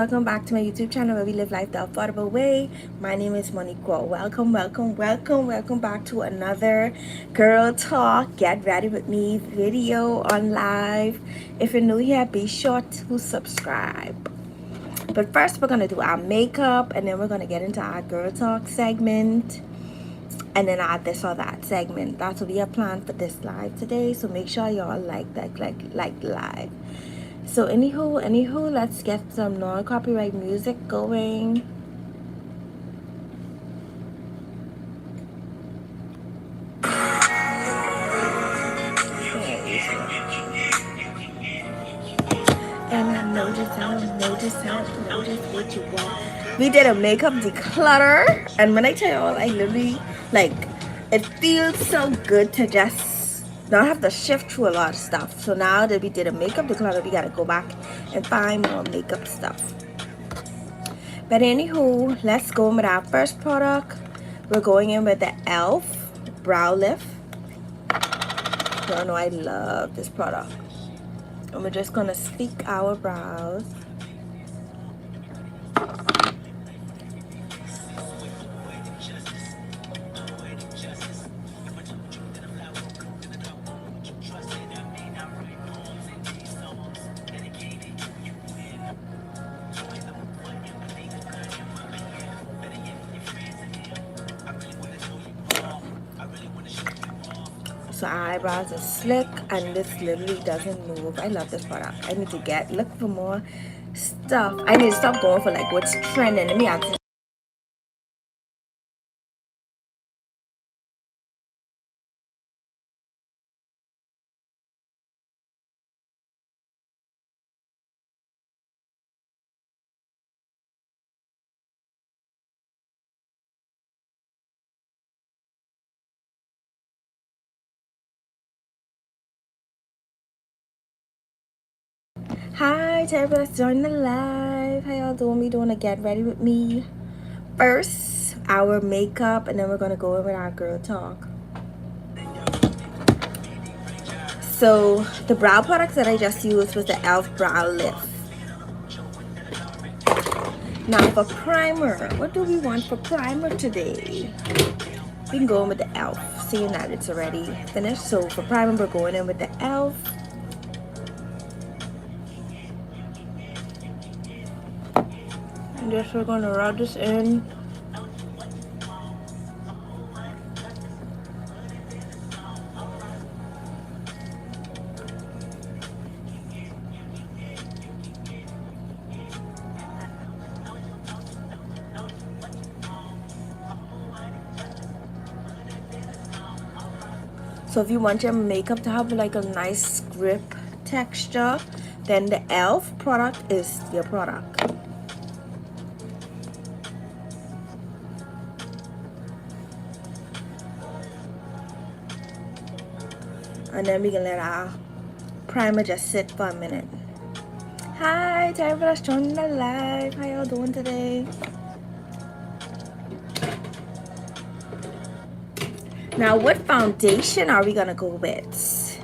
Welcome back to my YouTube channel where we live life the affordable way. My name is Monique. Welcome back to another Girl Talk Get Ready With Me video on live. If you're new here, be sure to subscribe. But first, we're going to do our makeup, and then we're going to get into our Girl Talk segment, and then add this or that segment. That's what we have planned for this live today, so make sure y'all like that, like the live. So anywho, let's get some non-copyright music going. And I notice what you want. We did a makeup declutter, and when I tell y'all, I literally, like, it feels so good to just not have to shift through a lot of stuff. So now that we did a makeup declutter, we gotta go back and find more makeup stuff. But anywho, let's go with our first product. We're going in with the e.l.f. brow lift. Y'all know I love this product. And we're just gonna sleek our brows. So our eyebrows are slick, and this literally doesn't move. I love this product. I need to look for more stuff. I need to stop going for like what's trending. Let me answer. Hi to everybody that's joining the live. How y'all doing? We doing a get ready with me. First, our makeup, and then we're gonna go over our girl talk. So the brow products that I just used was the e.l.f. brow lift. Now for primer, what do we want for primer today? We can go in with the e.l.f. seeing that it's already finished. So for primer, we're going in with the e.l.f. And just we're gonna rub this in. So if you want your makeup to have like a nice grip texture, then the e.l.f. product is your product. And then we can let our primer just sit for a minute. Hi to everybody that's joining the live. How y'all doing today? Now, what foundation are we gonna go with?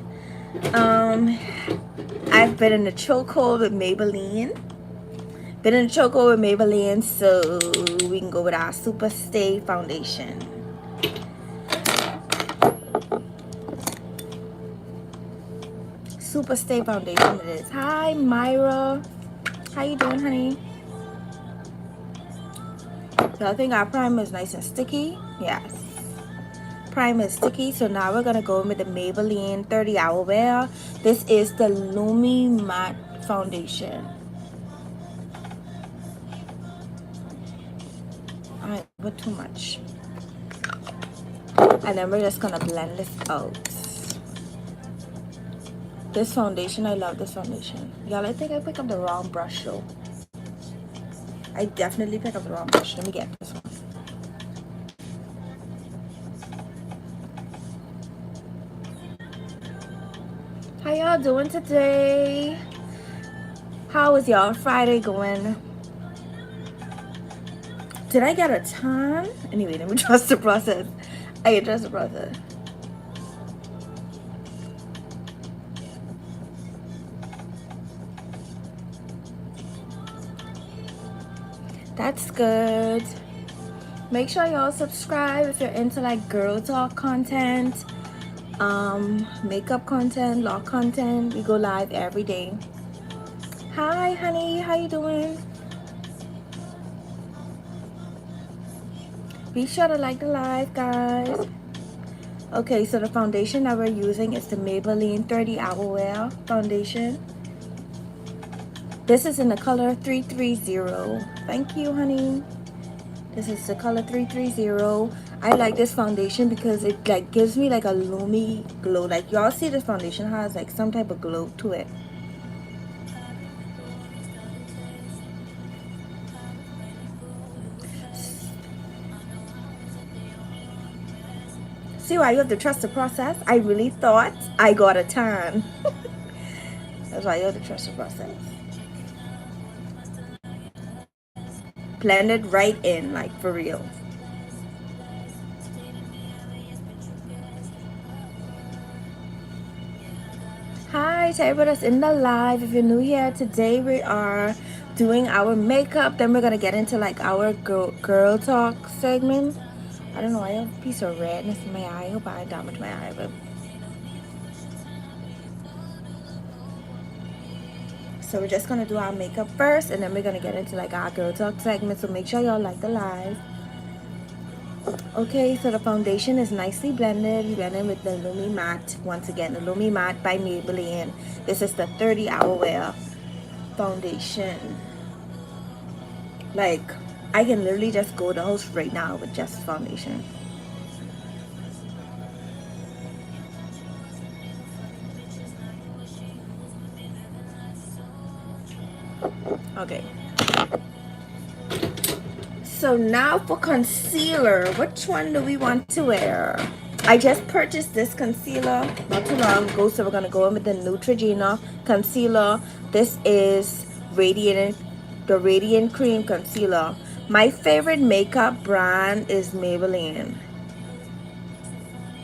I've been in the chokehold with Maybelline. So we can go with our Super Stay foundation. Super Stay foundation it is. Hi, Myra. How you doing, honey? So I think our primer is nice and sticky. Yes. Primer is sticky. So now we're going to go in with the Maybelline 30 Hour Wear. This is the Lumi Matte Foundation. Alright, but too much. And then we're just going to blend this out. This foundation, I love this foundation. Y'all, I think I picked up the wrong brush though. I definitely picked up the wrong brush. Let me get this one. How y'all doing today? How is y'all Friday going? Did I get a ton? Anyway, let me trust the process. I can trust the process. That's good. Make sure y'all subscribe if you're into like girl talk content, makeup content, law content. We go live every day. Hi, honey. How you doing? Be sure to like the live, guys. Okay, so the foundation that we're using is the Maybelline 30 Hour Wear foundation. This is in the color 330. Thank you, honey. This is the color 330. I like this foundation because it like gives me like a loomy glow. Like y'all see this foundation has like some type of glow to it. See why you have to trust the process? I really thought I got a tan. That's why you have to trust the process. Blend it right in, like for real. Hi to everybody that's in the live. If you're new here, today we are doing our makeup. Then we're gonna get into like our girl talk segment. I don't know, I have a piece of redness in my eye. I hope I damaged my eye, but so we're just gonna do our makeup first, and then we're gonna get into like our girl talk segment. So make sure y'all like the live. Okay, so the foundation is nicely blended. We blend with the Lumi Matte. Once again, the Lumi Matte by Maybelline. This is the 30 Hour Wear foundation. Like, I can literally just go to the house right now with just foundation. Okay. So now for concealer, which one do we want to wear? I just purchased this concealer not too long ago, so we're gonna go in with the Neutrogena concealer. This is the Radiant Cream Concealer. My favorite makeup brand is Maybelline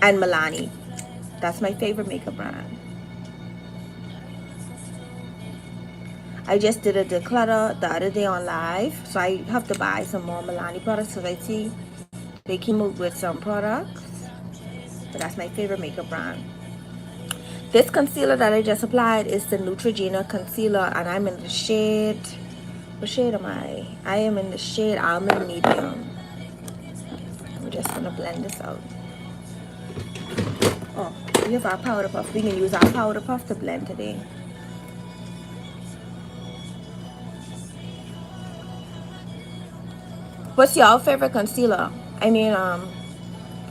and Milani. That's my favorite makeup brand. I just did a declutter the other day on live, so I have to buy some more Milani products because I see they came out with some products. But that's my favorite makeup brand. This concealer that I just applied is the Neutrogena concealer, and I'm in the shade, what shade am I? I am in the shade Almond Medium. We're just gonna blend this out. Oh, we have our powder puff. We can use our powder puff to blend today. What's your favorite concealer? I mean,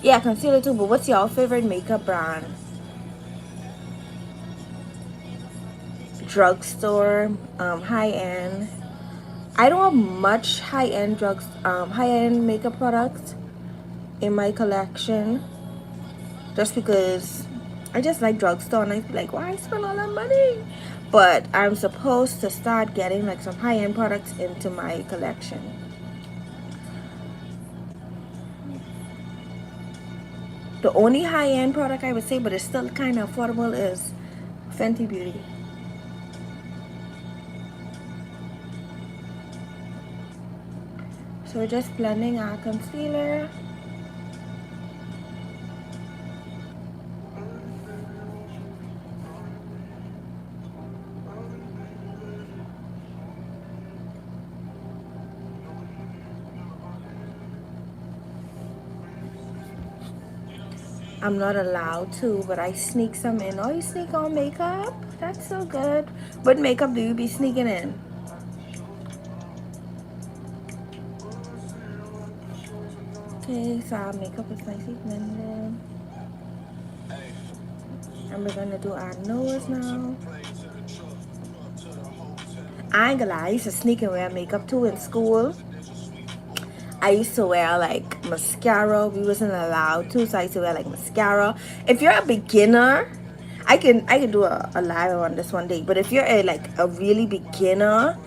yeah, concealer too, but what's your favorite makeup brand? Drugstore, high-end. I don't have much high-end makeup products in my collection, just because I just like drugstore, and I feel like, why spend all that money? But I'm supposed to start getting like some high-end products into my collection. The only high-end product I would say, but it's still kind of affordable, is Fenty Beauty. So we're just blending our concealer. I'm not allowed to, but I sneak some in. Oh, you sneak on makeup? That's so good. What makeup do you be sneaking in? Okay, so our makeup is nicely blended. And we're gonna do our nose now. I ain't gonna lie, I used to sneak and wear makeup too in school. I used to wear like mascara. We wasn't allowed to, so I used to wear like mascara. If you're a beginner, I can do a live on this one day. But if you're like a really beginner,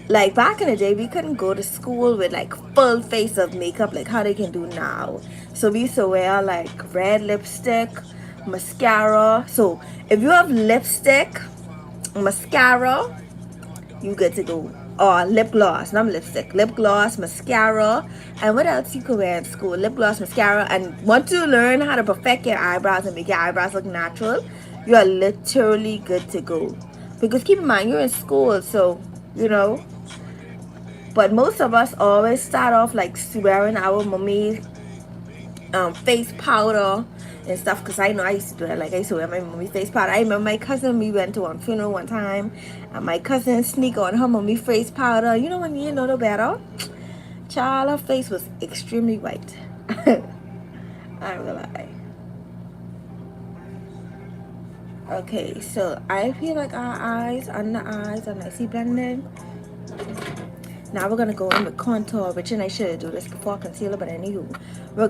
like back in the day, we couldn't go to school with like full face of makeup like how they can do now. So we used to wear like red lipstick, mascara. So if you have lipstick, mascara, you good to go. or lip gloss, not lipstick, lip gloss, mascara, and what else you could wear in school? Lip gloss, mascara, and want to learn how to perfect your eyebrows and make your eyebrows look natural, you are literally good to go. Because keep in mind, you're in school, so you know. But most of us always start off like wearing our mommy face powder and stuff, because I know I used to do that. Like I used to wear my mommy face powder. I remember my cousin, we went to one funeral one time and my cousin sneak on her mommy face powder. You know when you know the better, child, her face was extremely white. I will lie. Okay, so I feel like our eyes, under eyes are nicely blended. Now we're gonna go in with contour, which, and I should do this before concealer, but anywho,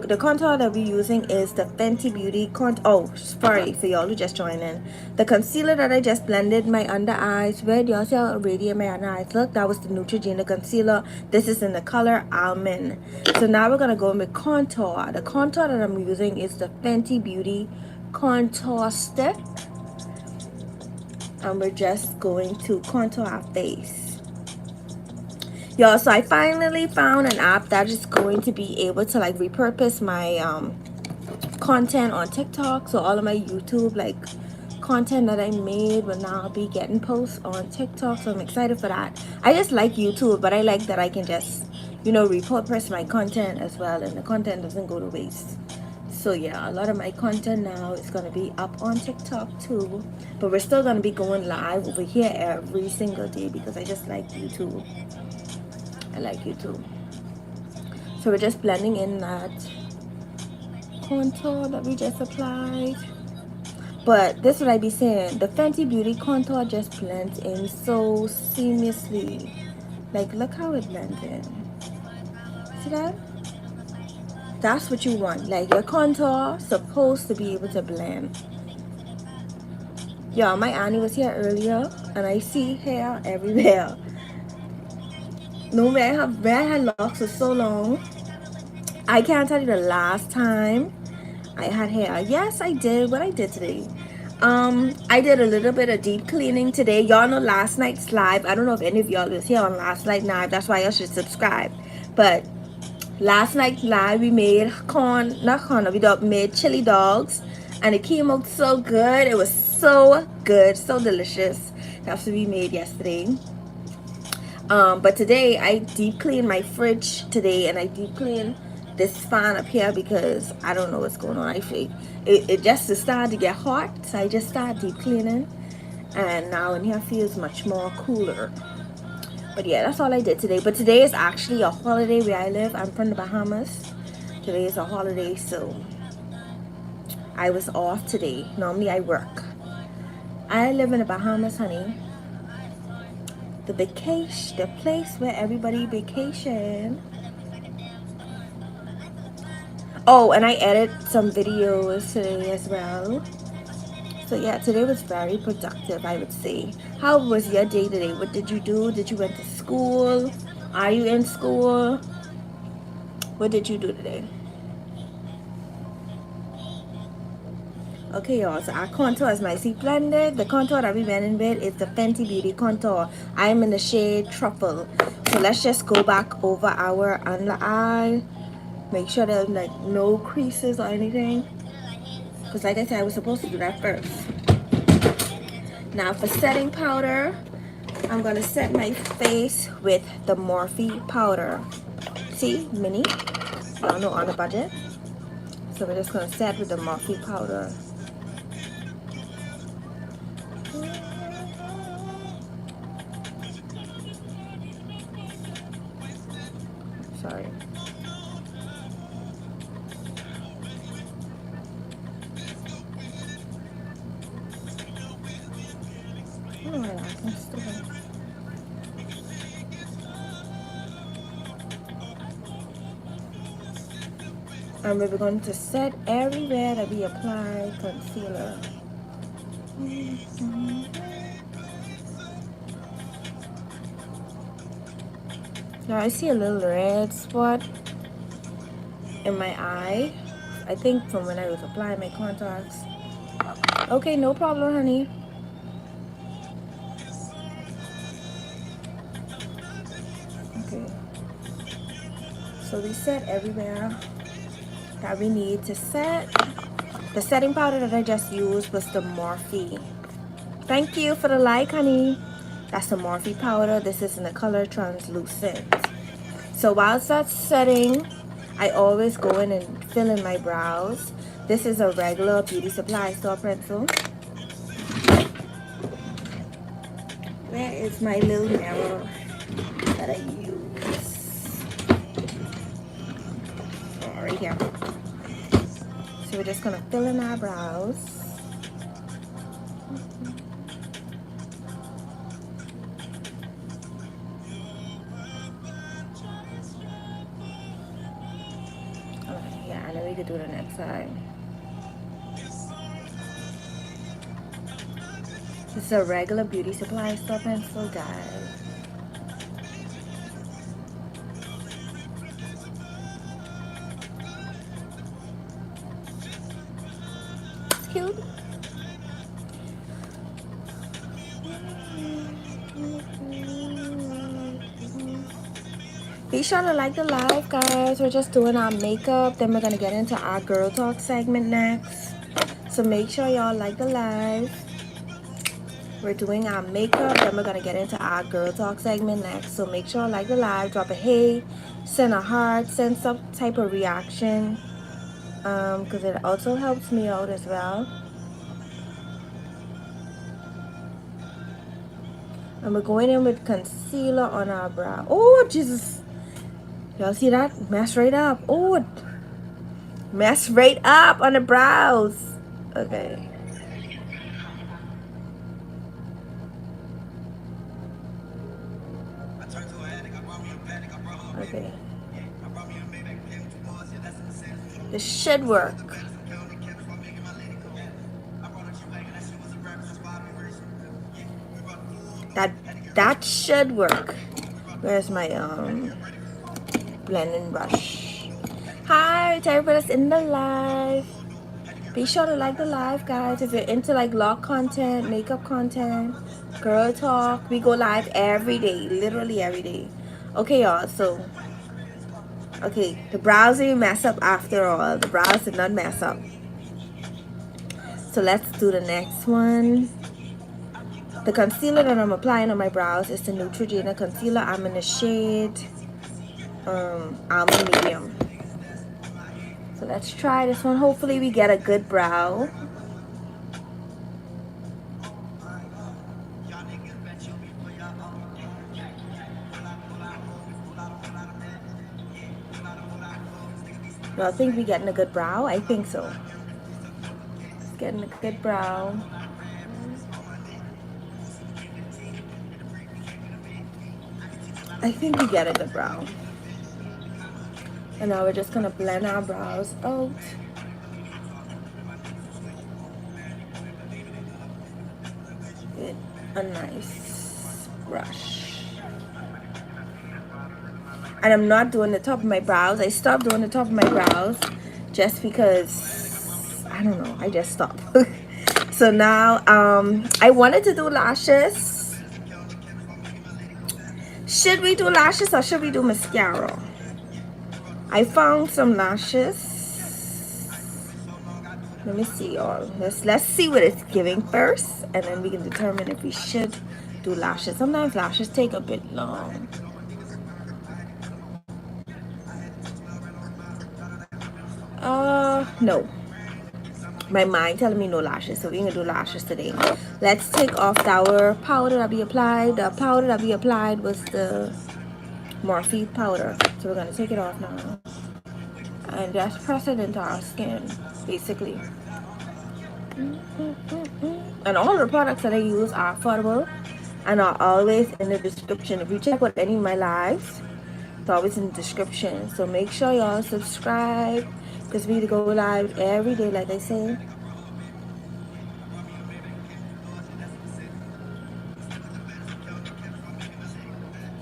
the contour that we're using is the Fenty Beauty oh, sorry for y'all who just joined in. The concealer that I just blended my under eyes with, y'all see how radiant my under eyes look? That was the Neutrogena concealer. This is in the color Almond. So now we're gonna go in with contour. The contour that I'm using is the Fenty Beauty contour stick, and we're just going to contour our face. Y'all, so I finally found an app that is going to be able to like repurpose my content on TikTok. So all of my YouTube like content that I made will now be getting posts on TikTok. So I'm excited for that. I just like YouTube, but I like that I can just, you know, repurpose my content as well, and the content doesn't go to waste. So yeah, a lot of my content now is going to be up on TikTok too, but we're still going to be going live over here every single day because I just like YouTube. I like YouTube. So we're just blending in that contour that we just applied. But this is what I be saying, the Fenty Beauty contour just blends in so seamlessly. Like, look how it blends in. See that? That's what you want. Like, your contour supposed to be able to blend. Yeah, my auntie was here earlier and I see hair everywhere. No, I had locks for so long. I can't tell you the last time I had hair. Yes, I did. What I did today, I did a little bit of deep cleaning today. Y'all know last night's live. I don't know if any of y'all was here on last night live. That's why y'all should subscribe. But last night live we made we made chili dogs, and it came out so good. It was so good, so delicious. That's what we made yesterday. But today I deep cleaned my fridge today, and I deep cleaned this fan up here because I don't know what's going on. Actually, it just started to get hot, so I just started deep cleaning, and now in here feels much more cooler. But yeah, that's all I did today. But today is actually a holiday where I live. I'm from the Bahamas. Today is a holiday, so I was off today. Normally I work. I live in the Bahamas, honey. The place where everybody vacation. Oh, and I edit some videos today as well. So yeah, today was very productive, I would say. How was your day today? What did you do? Did you went to school? Are you in school? What did you do today? Okay, y'all, so our contour is nicely blended. The contour that we went in with is the Fenty Beauty contour. I am in the shade Truffle. So let's just go back over our under eye. Make sure there's like no creases or anything, because like I said, I was supposed to do that first. Now for setting powder, I'm gonna set my face with the Morphe powder. See, mini, y'all know, on a budget. So we're just gonna set with the Morphe powder. Sorry. And we're going to set everywhere that we apply concealer. Now I see a little red spot in my eye. I think from when I was applying my contacts. Okay, no problem, honey. So we set everywhere that we need to set. The setting powder that I just used was the Morphe. Thank you for the like, honey. That's the Morphe powder. This is in the color translucent. So whilst that's setting, I always go in and fill in my brows. This is a regular beauty supply store pencil. Where is my little mirror that I use? Oh, right here. So we're just gonna fill in our brows. Okay, yeah, and then we could do the next side. This is a regular beauty supply store pencil, guys. It's cute. Be sure to like the live, guys. We're just doing our makeup. Then we're going to get into our girl talk segment next. So make sure y'all like the live. We're doing our makeup. Then we're going to get into our girl talk segment next. So make sure like the live. Drop a hey. Send a heart. Send some type of reaction. Because it also helps me out as well. And we're going in with concealer on our brow. Oh, Jesus. Y'all see that? Mess right up. Oh, mess right up on the brows. Okay. Okay. This should work. That should work. Where's my blending brush? Hi to everybody that's in the live. Be sure to like the live, guys. If you're into like vlog content, makeup content, girl talk, we go live every day, literally every day. Okay, y'all. So, okay, the brows didn't mess up after all. The brows did not mess up. So let's do the next one. The concealer that I'm applying on my brows is the Neutrogena concealer. I'm in the shade Almond Medium. So let's try this one. Hopefully we get a good brow. Y'all think we getting a good brow? I think so. It's getting a good brow. I think we get a good brow. And now we're just gonna blend our brows out. With a nice brush. And I'm not doing the top of my brows. I stopped doing the top of my brows just because, I don't know, I just stopped. So now, I wanted to do lashes. Should we do lashes or should we do mascara? I found some lashes. Let me see, y'all. Let's see what it's giving first, and then we can determine if we should do lashes. Sometimes lashes take a bit long. No. My mind telling me no lashes, so we're gonna do lashes today. Let's take off our powder that we applied. The powder that we applied was the Morphe powder, so we're gonna take it off now and just press it into our skin, basically. And all the products that I use are affordable and are always in the description. If you check out any of my lives, it's always in the description. So make sure y'all subscribe, because we go live every day, like I say.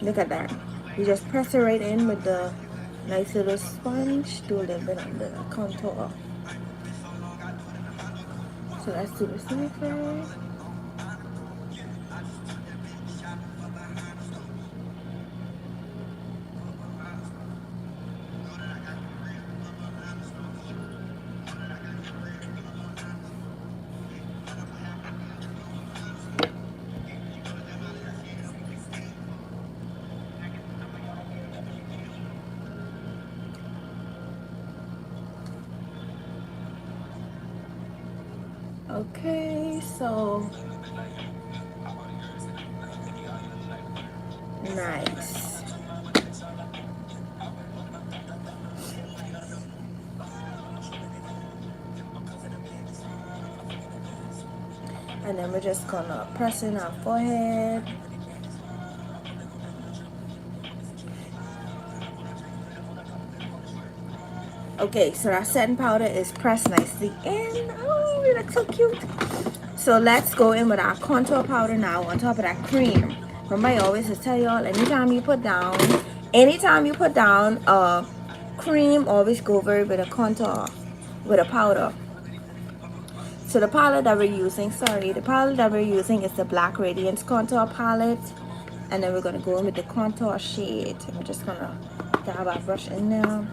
Look at that. You just press it right in with the nice little sponge. Do a little bit on the contour. So let's do this one first. Okay, so nice. And then we're just gonna press in our forehead. Okay, so our setting powder is pressed nicely in. Oh, it looks so cute. So let's go in with our contour powder now on top of that cream. Remember, I always just tell y'all, anytime you put down cream, always go over it with a contour, with a powder. So the palette that we're using, is the Black Radiance Contour Palette. And then we're going to go in with the contour shade. I'm just going to dab our brush in there.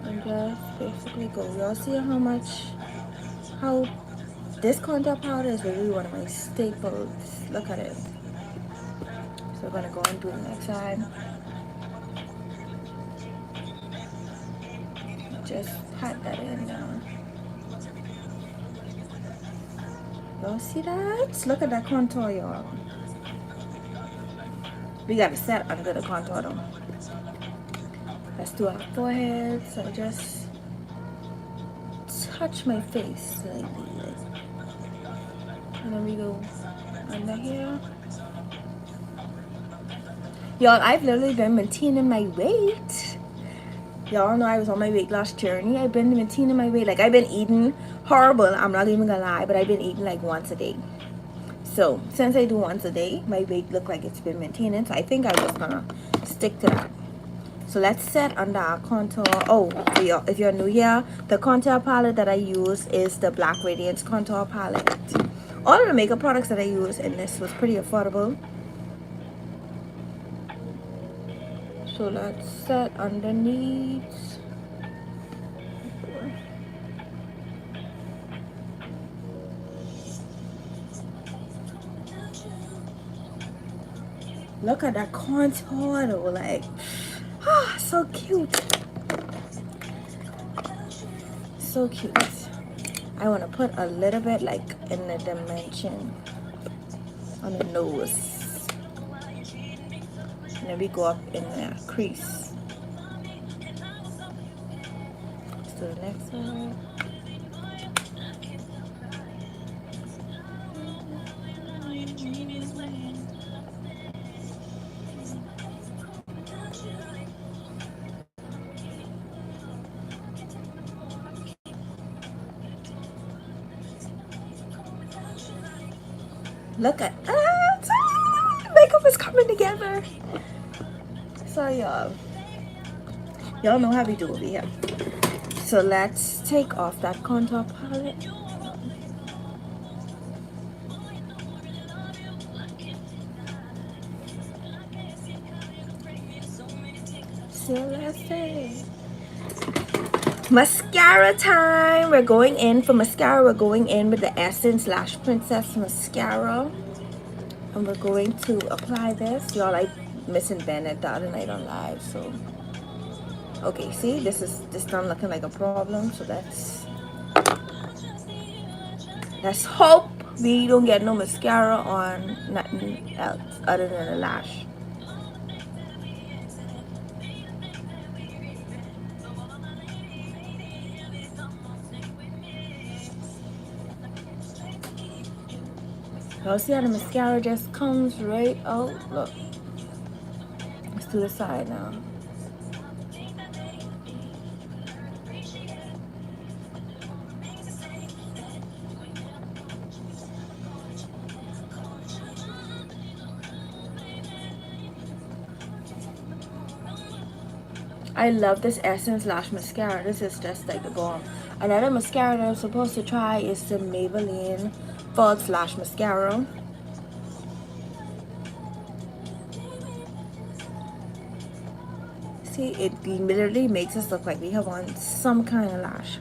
And just basically go. Y'all see how this contour powder is really one of my staples. Look at it. So we're going to go and do the next side. Just pat that in now. Y'all see that? Look at that contour, y'all. We got to set under the contour though. Let's do our forehead. So just touch my face slightly. And then we go under here. Y'all, I've literally been maintaining my weight. Y'all know I was on my weight loss journey. I've been maintaining my weight. Like, I've been eating horrible. I'm not even gonna lie, but I've been eating like once a day. So since I do once a day, my weight look like it's been maintaining. So I think I'm just gonna stick to that. So let's set under our contour. Oh, if you're new here, the contour palette that I use is the Black Radiance Contour Palette. All of the makeup products that I use in this was pretty affordable. So let's set underneath. Look at that contour though, like, so cute. So cute. I want to put a little bit like in the dimension on the nose. And then we go up in the crease. Let's do the next side. Look at that! Makeup is coming together. So y'all know how we do over here. So let's take off that contour palette. So let's see. Mascara time. We're going in for mascara. We're going in with the Essence Lash Princess mascara. And we're going to apply this. Y'all, I missing Bennett the other night on live, so okay, see, this done looking like a problem. So let's hope we don't get no mascara on nothing else other than a lash. Y'all see how the mascara just comes right out? Look. Let's do the side now. I love this Essence Lash Mascara. This is just like a bomb. Another mascara that I'm supposed to try is the Maybelline False Lash Mascara. See, it literally makes us look like we have on some kind of lash.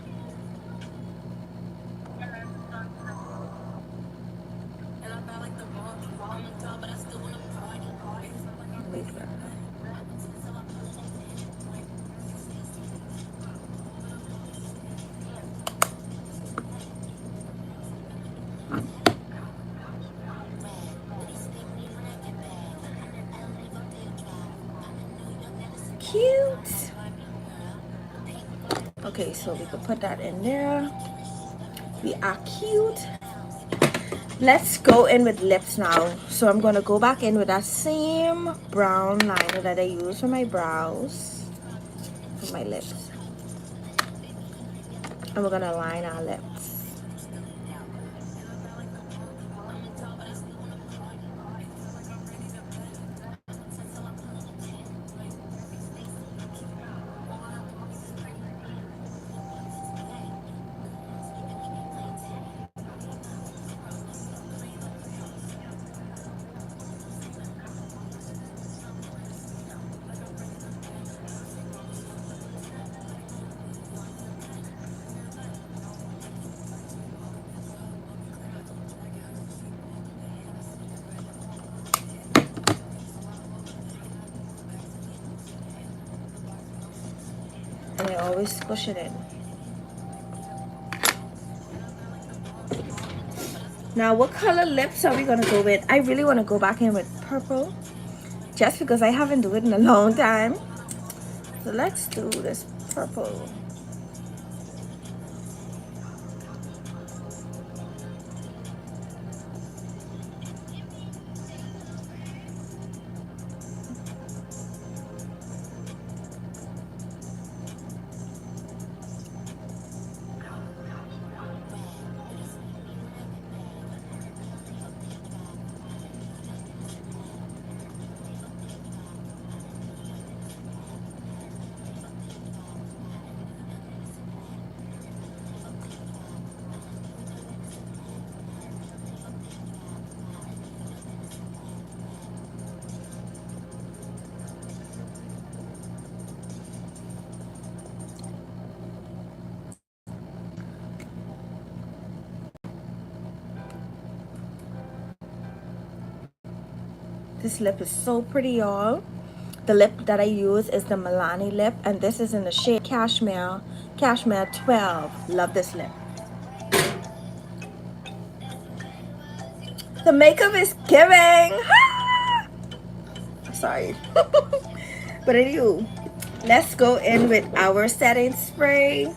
cute. Okay, so we could put that in there. We are cute. Let's go in with lips now. So I'm gonna go back in with that same brown liner that I use for my brows, for my lips. And we're gonna line our lips. And I always push it in. Now, what color lips are we gonna go with? I really wanna go back in with purple, just because I haven't done it in a long time. So let's do this purple. This lip is so pretty, y'all. The lip that I use is the Milani lip, and this is in the shade Cashmere 12. Love this lip. The makeup is giving. Sorry. But anywho, let's go in with our setting spray.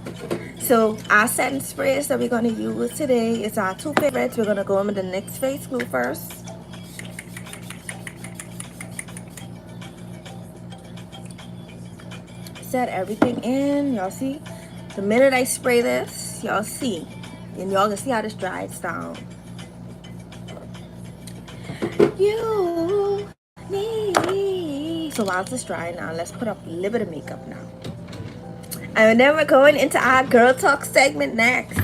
So our setting sprays that we're going to use today is our two favorites. We're going to go in with the NYX Face Glue first. Set everything in. Y'all see? The minute I spray this, y'all see. And y'all can see how this dries down. You need. So while this drying now, let's put up a little bit of makeup now. And then we're going into our girl talk segment next.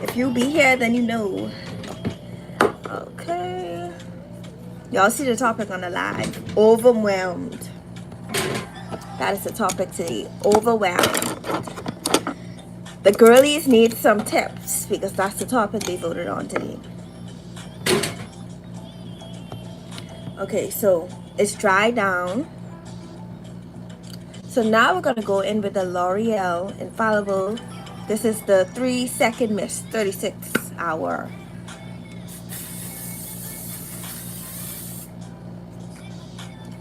If you be here, then you know. Okay. Y'all see the topic on the live. Overwhelmed. That is the topic today. Overwhelmed. The girlies need some tips because that's the topic they voted on today. Okay, so it's dried down. So now we're going to go in with the L'Oreal Infallible. This is the 3-second mist, 36 hour.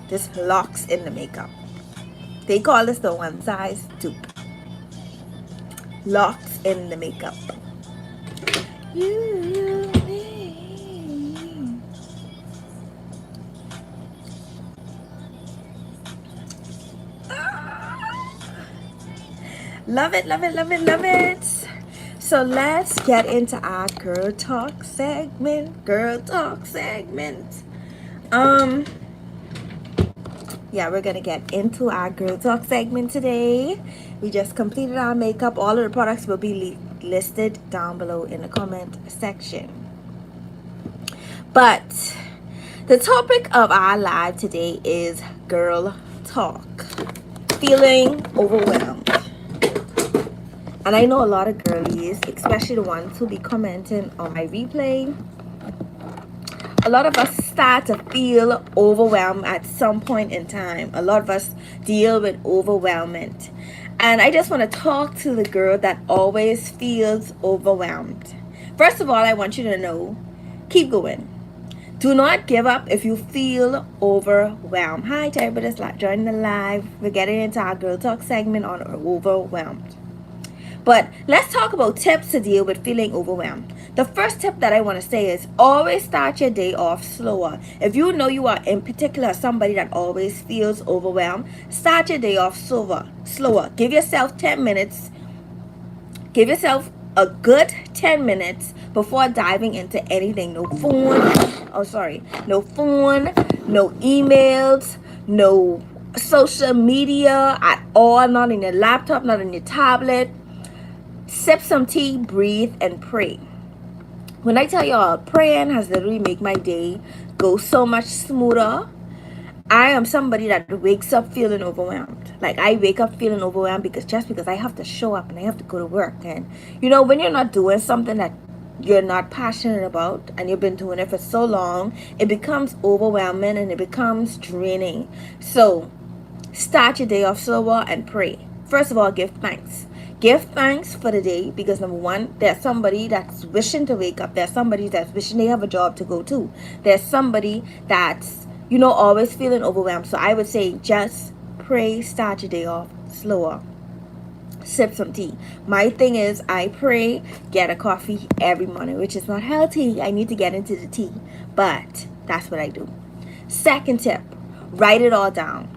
This locks in the makeup. They call this the one size dupe. Locks in the makeup. Love it, love it, love it, love it. So let's get into our girl talk segment. Girl talk segment. Yeah, we're gonna get into our girl talk segment today. We just completed our makeup. All of the products will be listed down below in the comment section. But the topic of our live today is girl talk. Feeling overwhelmed. And I know a lot of girlies, especially the ones who be commenting on my replay, a lot of us start to feel overwhelmed at some point in time. A lot of us deal with overwhelmment. And I just want to talk to the girl that always feels overwhelmed. First of all, I want you to know, keep going. Do not give up if you feel overwhelmed. Hi to everybody that's joining the live. We're getting into our Girl Talk segment on overwhelmed. But let's talk about tips to deal with feeling overwhelmed. The first tip that I want to say is always start your day off slower. If you know you are in particular somebody that always feels overwhelmed, start your day off slower. Give yourself 10 minutes. Give yourself a good 10 minutes before diving into anything. No phone. No phone, no emails, no social media at all, not in your laptop, not in your tablet. Sip some tea, breathe, and pray. When I tell y'all, praying has literally made my day go so much smoother. I am somebody that wakes up feeling overwhelmed. Like, I wake up feeling overwhelmed because I have to show up and I have to go to work. And when you're not doing something that you're not passionate about and you've been doing it for so long, it becomes overwhelming and it becomes draining. So start your day off slower and pray. First of all, give thanks. Give thanks for the day because number one, there's somebody that's wishing to wake up. There's somebody that's wishing they have a job to go to. There's somebody that's, always feeling overwhelmed. So I would say just pray, start your day off slower. Sip some tea. My thing is I pray, get a coffee every morning, which is not healthy. I need to get into the tea, but that's what I do. Second tip, write it all down.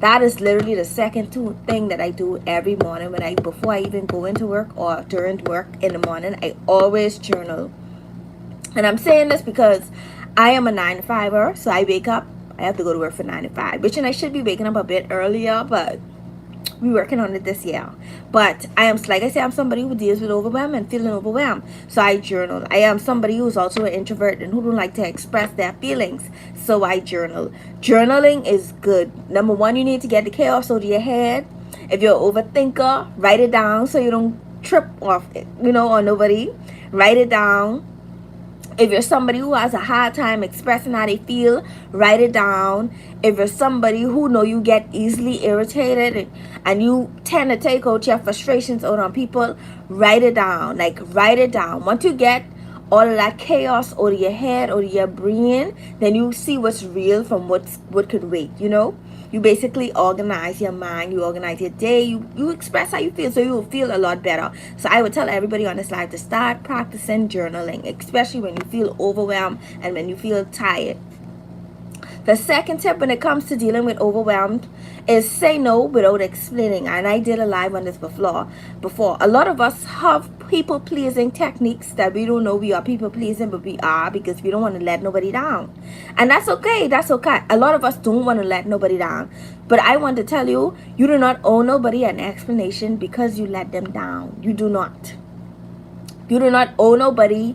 That is literally the second thing that I do every morning before I even go into work or during work in the morning. I always journal. And I'm saying this because I am a 9-to-5er, so I wake up, I have to go to work for 9 to 5, which I should be waking up a bit earlier, but we're working on it this year. But I'm somebody who deals with overwhelm and feeling overwhelmed. So I journal. I am somebody who's also an introvert and who don't like to express their feelings. So I journal. Journaling is good. Number one, you need to get the chaos out of your head. If you're an overthinker, write it down so you don't trip off it, on nobody. Write it down. If you're somebody who has a hard time expressing how they feel, write it down. If you're somebody who you get easily irritated and you tend to take out your frustrations out on people, write it down. Write it down. Once you get all of that chaos out of your head, out of your brain, then you see what's real from what could wait, You basically organize your mind, you organize your day, you express how you feel, so you will feel a lot better. So I would tell everybody on this live to start practicing journaling, especially when you feel overwhelmed and when you feel tired. The second tip when it comes to dealing with overwhelmed is say no without explaining. And I did a live on this before. A lot of us have people-pleasing techniques that we don't know we are people-pleasing, but we are because we don't want to let nobody down. And that's okay. That's okay. A lot of us don't want to let nobody down. But I want to tell you, you do not owe nobody an explanation because you let them down. You do not. You do not owe nobody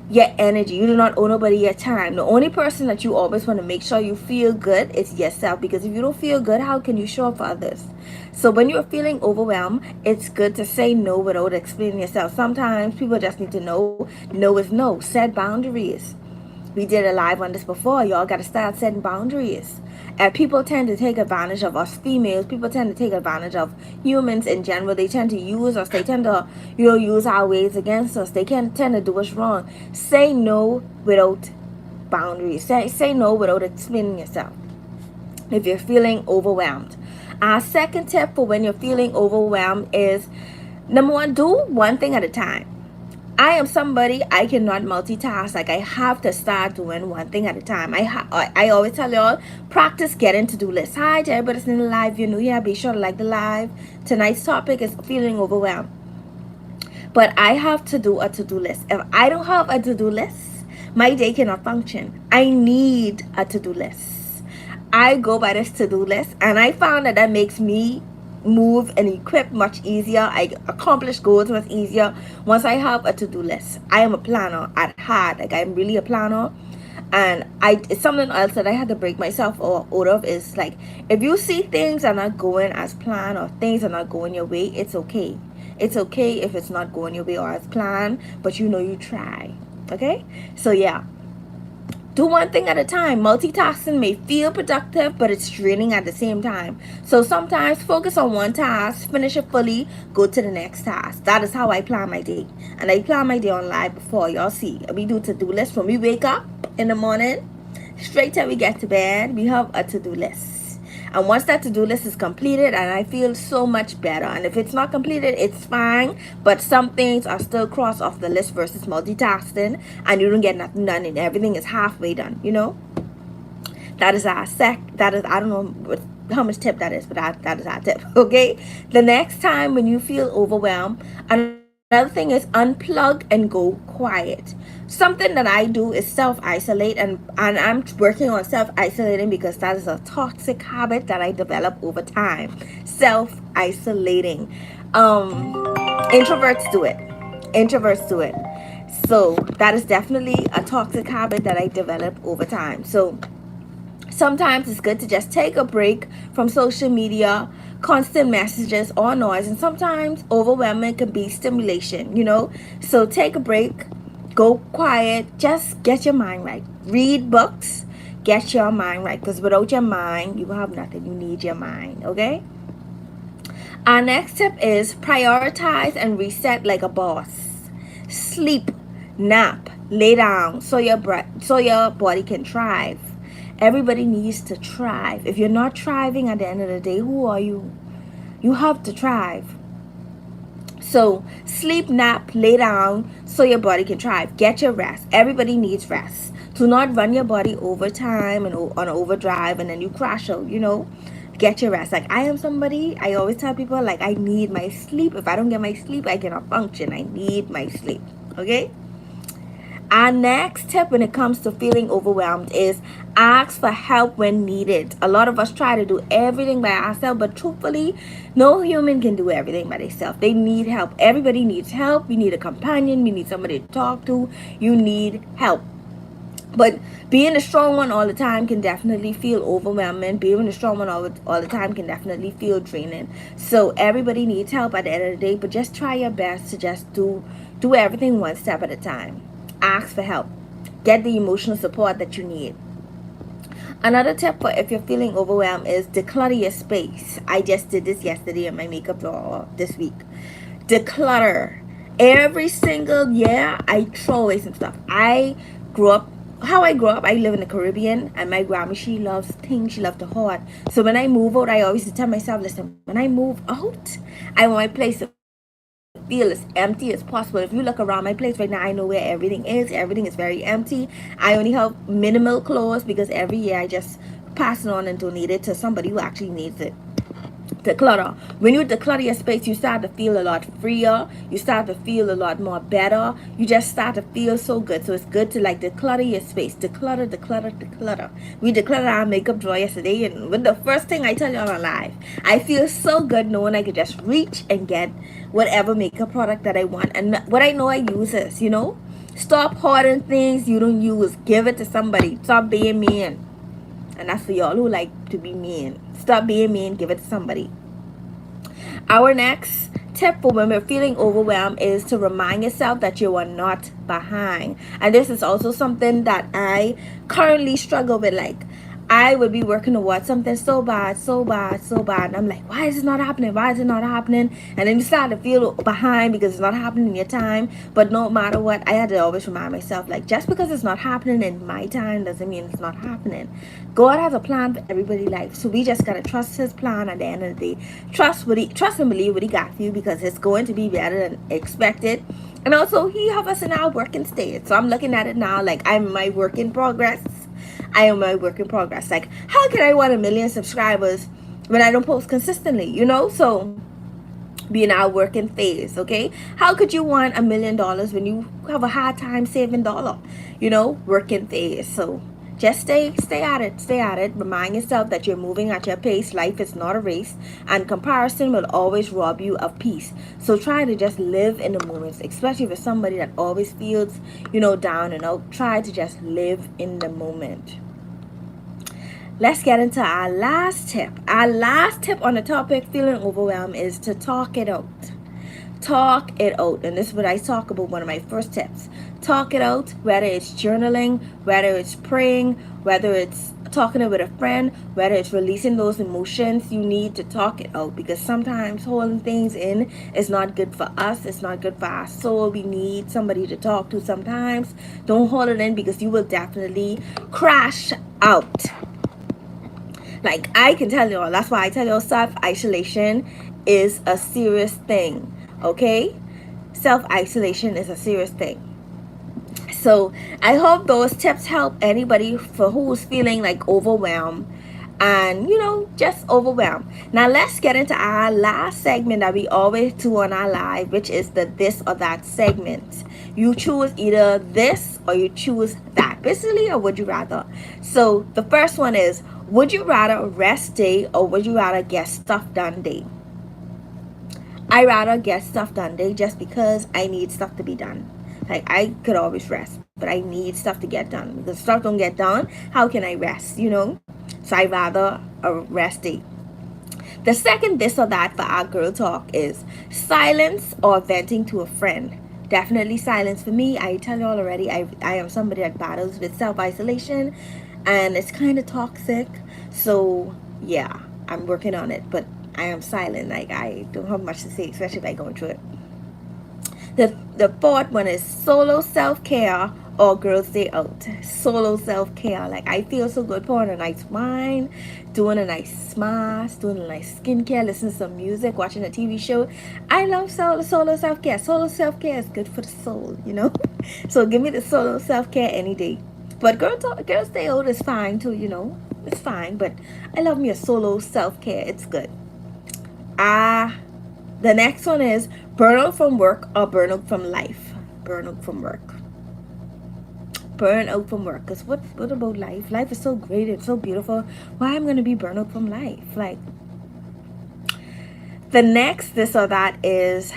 your energy. You do not owe nobody your time. The only person that you always want to make sure you feel good is yourself, because if you don't feel good, how can you show up for others? So when you're feeling overwhelmed, it's good to say no without explaining yourself. Sometimes people just need to know no is no. Set boundaries. We did a live on this before. Y'all got to start setting boundaries. And people tend to take advantage of us females. People tend to take advantage of humans in general. They tend to use us. They tend to, use our ways against us. They can tend to do us wrong. Say no without boundaries. Say no without explaining yourself if you're feeling overwhelmed. Our second tip for when you're feeling overwhelmed is, number one, do one thing at a time. I am somebody, I cannot multitask. I have to start doing one thing at a time. I always tell y'all, practice getting to-do lists. Hi to everybody that's in the live. If you're new here, be sure to like the live. Tonight's topic is feeling overwhelmed. But I have to do a to-do list. If I don't have a to-do list, my day cannot function. I need a to-do list. I go by this to-do list, and I found that makes me move and equip much easier. I accomplish goals much easier once I have a to-do list. I am a planner at heart. I'm really a planner, and it's something else that I had to break myself out of is if you see things are not going as planned or things are not going your way, it's okay. It's okay if it's not going your way or as planned, but you try. Okay, so yeah, do one thing at a time. Multitasking may feel productive, but it's draining at the same time. So sometimes focus on one task, finish it fully, go to the next task. That is how I plan my day. And I plan my day on live before. Y'all see, we do to-do list when we wake up in the morning. Straight till we get to bed, we have a to-do list. And once that to-do list is completed, and I feel so much better. And if it's not completed, it's fine. But some things are still crossed off the list versus multitasking, and you don't get nothing done, and everything is halfway done. That is our that is, I don't know how much tip that is, but that is our tip. Okay. The next time when you feel overwhelmed, another thing is unplug and go quiet. Something that I do is self-isolate, and I'm working on self-isolating because that is a toxic habit that I developed over time. Self-isolating. Introverts do it. Introverts do it. So that is definitely a toxic habit that I developed over time. So sometimes it's good to just take a break from social media, constant messages, or noise. And sometimes overwhelming can be stimulation. So take a break, go quiet, just get your mind right. Read books, get your mind right. Because without your mind, you have nothing. You need your mind, okay? Our next tip is prioritize and reset like a boss. Sleep, nap, lay down so your body can thrive. Everybody needs to thrive. If you're not thriving at the end of the day, who are you? You have to thrive. So sleep, nap, lay down so your body can thrive. Get your rest. Everybody needs rest. Do not run your body overtime and on overdrive and then you crash out, Get your rest. Like I am somebody, I always tell people like I need my sleep. If I don't get my sleep, I cannot function. I need my sleep. Okay? Our next tip when it comes to feeling overwhelmed is ask for help when needed. A lot of us try to do everything by ourselves, but truthfully, no human can do everything by themselves. They need help. Everybody needs help. We need a companion. We need somebody to talk to. You need help. But being a strong one all the time can definitely feel overwhelming. Being a strong one all the time can definitely feel draining. So everybody needs help at the end of the day, but just try your best to just do everything one step at a time. Ask for help. Get the emotional support that you need. Another tip for if you're feeling overwhelmed is declutter your space. I just did this yesterday in my makeup drawer this week. Declutter. Every single year I throw away some stuff. I grew up, I live in the Caribbean, and my grandma, she loves things, she loves to hoard. So when I move out, I always tell myself, listen, when I move out, I want my place to feel as empty as possible. If you look around my place right now, I know where everything is. Everything is very empty. I only have minimal clothes because every year I just pass it on and donate it to somebody who actually needs it. Declutter. When you declutter your space, you start to feel a lot freer. You start to feel a lot more better. You just start to feel so good. So it's good to like declutter your space. Declutter. We decluttered our makeup drawer yesterday, and with the first thing I tell you on live, I feel so good knowing I could just reach and get whatever makeup product that I want. And what I know I use is, stop hoarding things you don't use. Give it to somebody. Stop being mean. And that's for y'all who like to be mean. Stop being mean. Give it to somebody. Our next tip for when we're feeling overwhelmed is to remind yourself that you are not behind. And this is also something that I currently struggle with. Like, I would be working towards something so bad. And I'm like, why is it not happening? And then you start to feel behind because it's not happening in your time. But no matter what, I had to always remind myself, like, just because it's not happening in my time doesn't mean it's not happening. God has a plan for everybody's life. So we just got to trust his plan at the end of the day. Trust and believe what he got for you, because it's going to be better than expected. And also, he have us in our working state. So I'm looking at it now like I'm my work in progress. I am my work in progress. Like, how can I want 1 million subscribers when I don't post consistently? So be in our working phase. Okay, how could you want $1 million when you have a hard time saving dollar? Working phase. So just stay at it. Remind yourself that you're moving at your pace. Life is not a race, and comparison will always rob you of peace. So try to just live in the moments, especially for somebody that always feels down and out. Try to just live in the moment. Let's get into our last tip. Our last tip on the topic feeling overwhelmed is to talk it out. Talk it out. And this is what I talk about, one of my first tips. Talk it out, whether it's journaling, whether it's praying, whether it's talking it with a friend, whether it's releasing those emotions. You need to talk it out, because sometimes holding things in is not good for us. It's not good for our soul. We need somebody to talk to sometimes. Don't hold it in, because you will definitely crash out. Like, I can tell y'all, that's why I tell y'all self-isolation is a serious thing. Okay? Self-isolation is a serious thing. So I hope those tips help anybody for who's feeling like overwhelmed and just overwhelmed. Now let's get into our last segment that we always do on our live, which is the this or that segment. You choose either this or you choose that, basically, or would you rather. So the first one is, would you rather rest day or would you rather get stuff done day? I rather get stuff done day just because I need stuff to be done. Like, I could always rest, but I need stuff to get done. Because stuff don't get done, how can I rest? So I rather a rest day. The second this or that for our girl talk is silence or venting to a friend. Definitely silence for me. I tell you all already, I am somebody that battles with self-isolation and it's kind of toxic. So yeah, I'm working on it, but I am silent. Like, I don't have much to say, especially if I go through it. The fourth one is solo self-care or girls day out. Solo self-care. Like, I feel so good pouring a nice wine, doing a nice mask, doing a nice skincare, listening to some music, watching a TV show. I love solo self-care. Solo self-care is good for the soul. So give me the solo self-care any day. But girls day out is fine too. It's fine, but I love me a solo self-care. It's good. The next one is burnout from work or burnout from life. Burnout from work. Burnout from work. Because what about life? Life is so great. It's so beautiful. Why I'm going to be burnout from life? Like, the next this or that is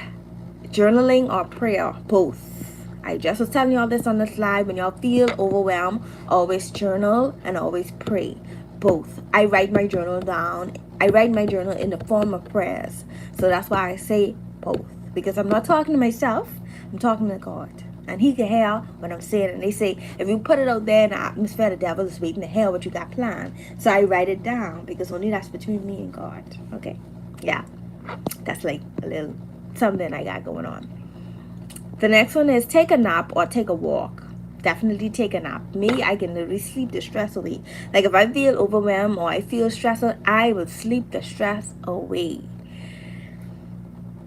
journaling or prayer. Both. I just was telling y'all this on the slide. When y'all feel overwhelmed, always journal and always pray. Both. I write my journal down. I write my journal in the form of prayers. So that's why I say both. Because I'm not talking to myself. I'm talking to God. And he can hear what I'm saying. And they say, if you put it out there in the atmosphere, the devil is waiting to hear what you got planned. So I write it down. Because only that's between me and God. Okay. Yeah. That's like a little something I got going on. The next one is take a nap or take a walk. Definitely take a nap. Me, I can literally sleep the stress away. Like, if I feel overwhelmed or I feel stressed, I will sleep the stress away.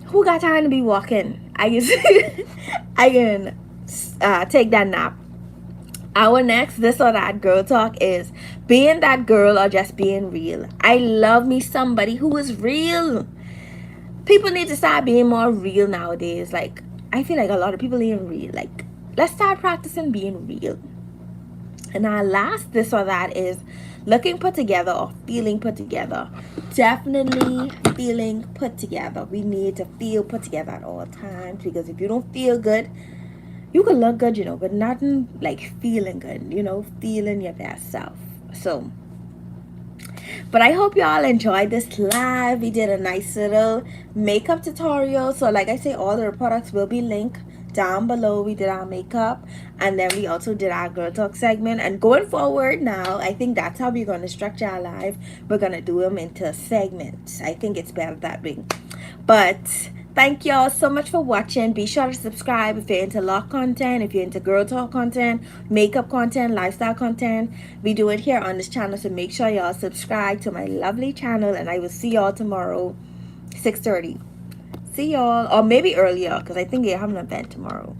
Who got time to be walking? I can take that nap. Our next this or that girl talk is being that girl or just being real. I love me somebody who is real. People need to start being more real nowadays. Like, I feel like a lot of people ain't real. Like, let's start practicing being real. And our last this or that is looking put together or feeling put together. Definitely feeling put together. We need to feel put together at all times, because if you don't feel good, you can look good, but nothing like feeling good, feeling your best self. So, but I hope y'all enjoyed this live. We did a nice little makeup tutorial. So like I say, all the products will be linked down below. We did our makeup, and then we also did our girl talk segment. And going forward now, I think that's how we're going to structure our live. We're going to do them into segments. I think it's better that way. But thank y'all so much for watching. Be sure to subscribe if you're into lock content, if you're into girl talk content, makeup content, lifestyle content. We do it here on this channel, so make sure y'all subscribe to my lovely channel, and I will see y'all tomorrow 6:30. See y'all, or maybe earlier, because I think they have an event tomorrow.